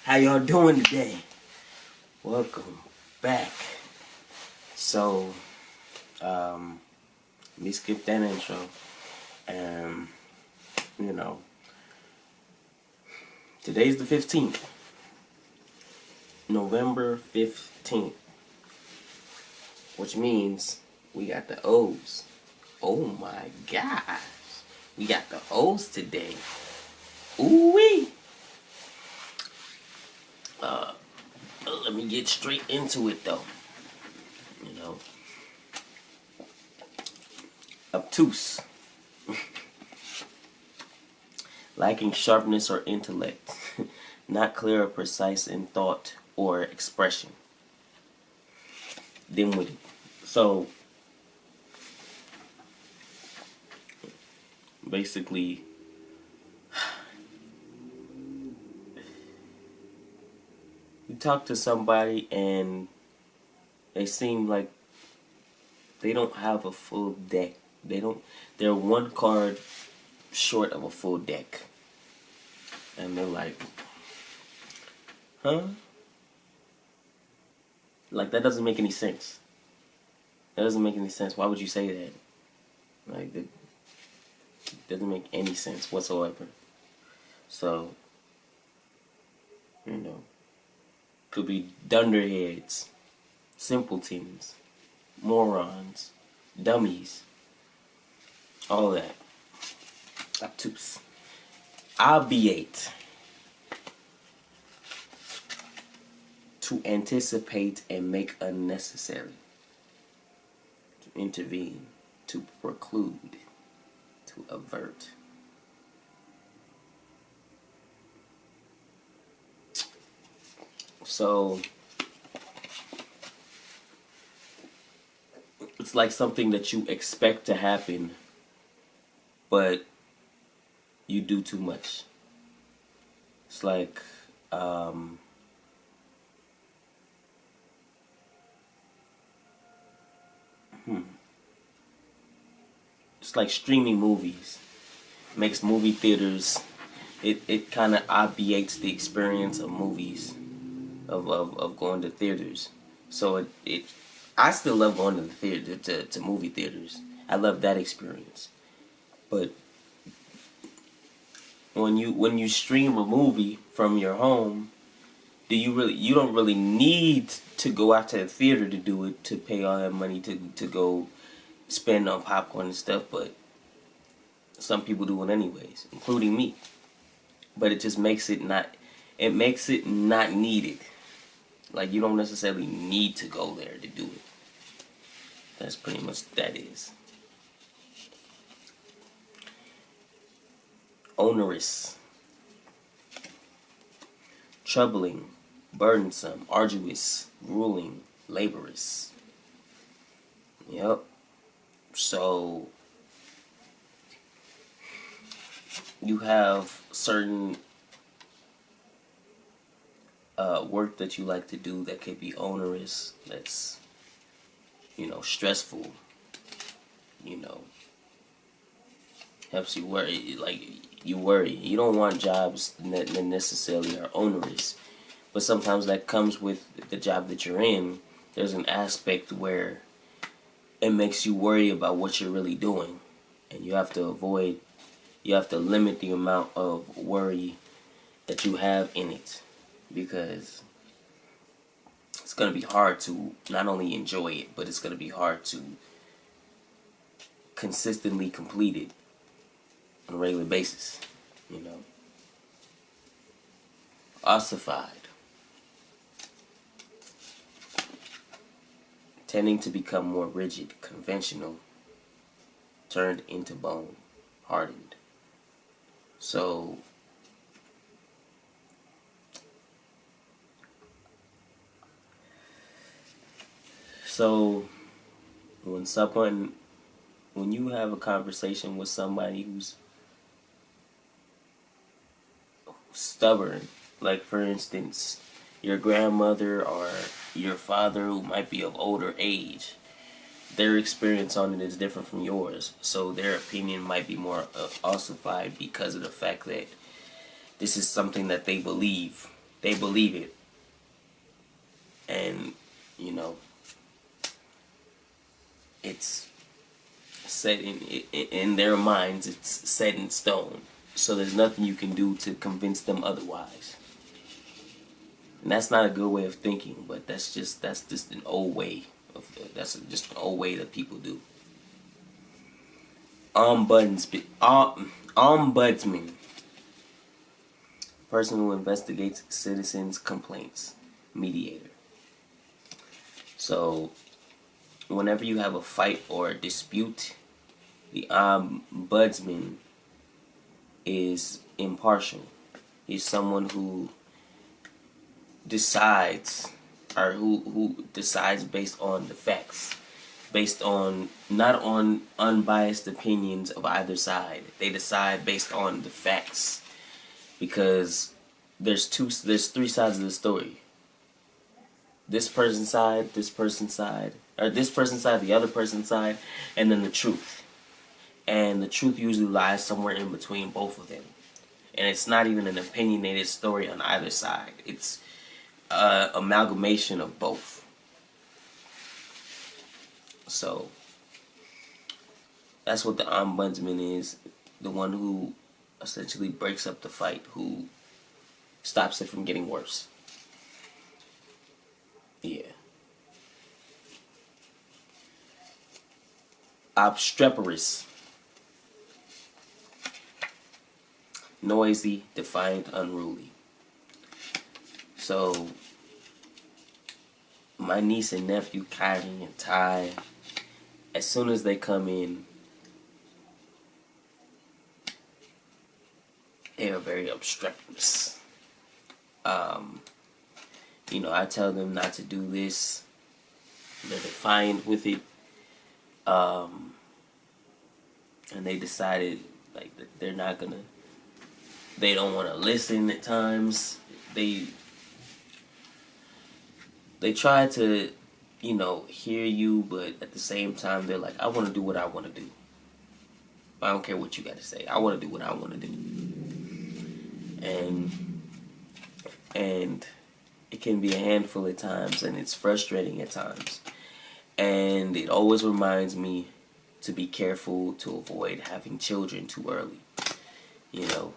How y'all doing today? Welcome back. So, let me skip that intro. Um, you know, today's the 15th. November 15th. Which means we got the O's. Oh my gosh. We got the O's today. Ooh-wee. Let me get straight into it though. You know. Obtuse. Lacking sharpness or intellect. Not clear or precise in thought or expression. Dim-witted. So, basically, you talk to somebody and they seem like they don't have a full deck. They're one card short of a full deck. And they're like, huh? Like, that doesn't make any sense. That doesn't make any sense. Why would you say that? Like, it doesn't make any sense whatsoever. So, you know, could be dunderheads, simpletons, morons, dummies, all that. Obtuse. Obviate. To anticipate and make unnecessary. To intervene. To preclude. To avert. So, it's like something that you expect to happen, but you do too much. It's like, it's like streaming movies. Makes movie theaters, it kind of obviates the experience of movies, of going to theaters. So I still love going to the theater, to movie theaters. I love that experience. But when you stream a movie from your home, you don't really need to go out to the theater to do it, to pay all that money to go spend on popcorn and stuff, but some people do it anyways, including me. But it just makes it not needed. Like, you don't necessarily need to go there to do it. That's pretty much that is. Onerous. Troubling, burdensome, arduous, grueling, laborious. Yep. So, you have certain work that you like to do that could be onerous, that's, stressful, helps you worry, like, you worry. You don't want jobs that necessarily are onerous, but sometimes that comes with the job that you're in. There's an aspect where it makes you worry about what you're really doing, and you have to limit the amount of worry that you have in it, because it's going to be hard to not only enjoy it, but it's going to be hard to consistently complete it on a regular basis, Ossified. Tending to become more rigid, conventional, turned into bone, hardened. So, when you have a conversation with somebody who's stubborn, like, for instance, your grandmother or your father who might be of older age, their experience on it is different from yours, so their opinion might be more ossified because of the fact that this is something that they believe, they believe it. And, you know, it's set in their minds, it's set in stone. So there's nothing you can do to convince them otherwise. And that's not a good way of thinking, but that's just an old way of just an old way that people do. Ombudsman, person who investigates citizens' complaints, mediator. So whenever you have a fight or a dispute, the ombudsman is impartial. He's someone who decides, or who decides based on the facts, based on not on unbiased opinions of either side. They decide based on the facts, because there's three sides of the story. This person's side, this person's side, or this person's side, the other person's side, and then the truth. And the truth usually lies somewhere in between both of them. And it's not even an opinionated story on either side. It's amalgamation of both. So that's what the ombudsman is. The one who essentially breaks up the fight, who stops it from getting worse. Yeah. Obstreperous. Noisy, defiant, unruly. So my niece and nephew, Kyrie and Ty, as soon as they come in, they are very obstreperous. You know, I tell them not to do this. They're defiant with it. And they decided like that they're not gonna. They don't want to listen at times. They try to, you know, hear you, but at the same time they're like, I want to do what I want to do. I don't care what you got to say. I want to do what I want to do. And it can be a handful at times, and it's frustrating at times. And it always reminds me to be careful to avoid having children too early. You know,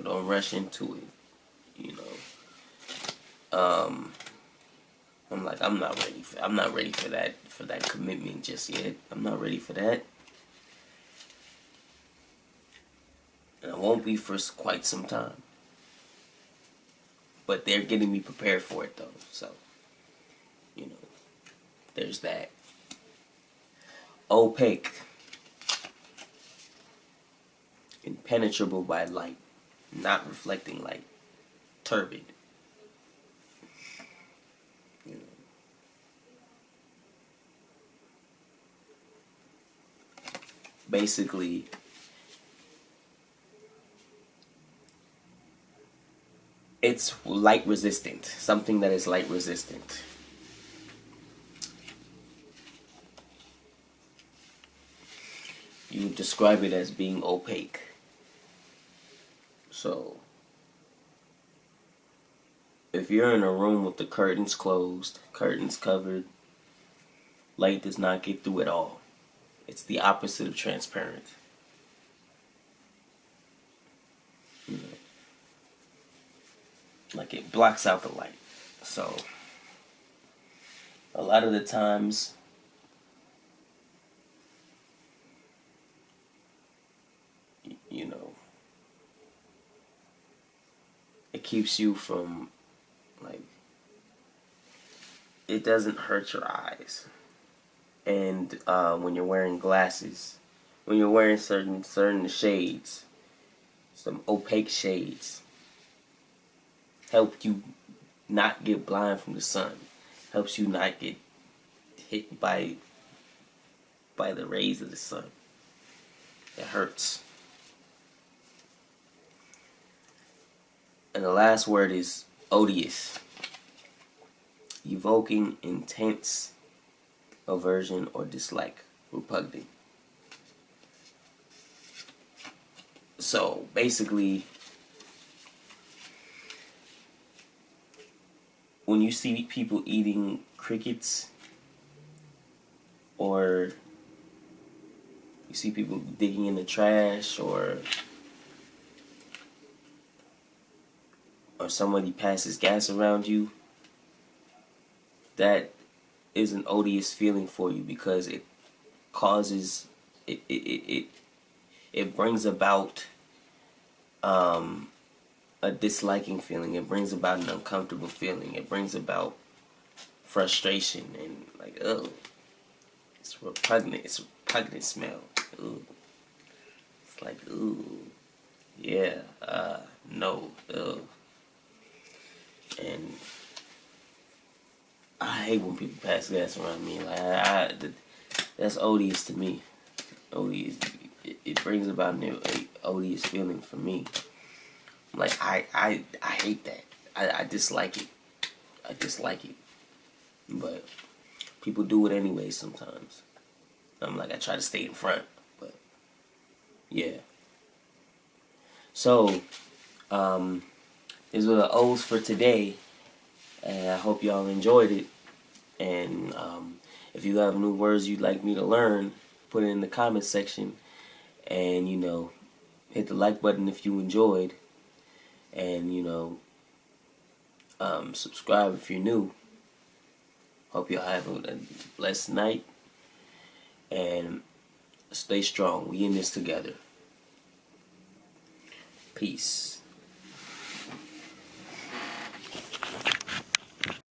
don't rush into it. You know, I'm not ready for that commitment just yet. I'm not ready for that. And I won't be for quite some time. But they're getting me prepared for it, though. So, you know, there's that. Opaque. Impenetrable by light. Not reflecting light. Turbid. You know. Basically, it's light resistant. Something that is light resistant. You would describe it as being opaque. So, if you're in a room with the curtains closed, curtains covered, light does not get through at all. It's the opposite of transparent. You know, like it blocks out the light. So, a lot of the times, you know, it keeps you from, like, it doesn't hurt your eyes. And when you're wearing glasses, when you're wearing certain shades, some opaque shades, help you not get blind from the sun, helps you not get hit by the rays of the sun. It hurts. And the last word is odious, evoking intense aversion or dislike, repugnant. So basically, when you see people eating crickets, or you see people digging in the trash, or somebody passes gas around you, that is an odious feeling for you, because it causes it brings about a disliking feeling. It brings about an uncomfortable feeling. It brings about frustration and like, oh, it's repugnant. It's a repugnant smell. Ooh. It's like, ooh, yeah, no, ugh. And I hate when people pass gas around me. Like, that's odious to me. Odious. It brings about an odious feeling for me. Like, I hate that. I dislike it. I dislike it. But people do it anyway sometimes. I'm like, I try to stay in front. But, yeah. So, these were the O's for today. And I hope y'all enjoyed it. And if you have new words you'd like me to learn, put it in the comment section. And, hit the like button if you enjoyed. And, subscribe if you're new. Hope y'all have a blessed night. And stay strong. We in this together. Peace.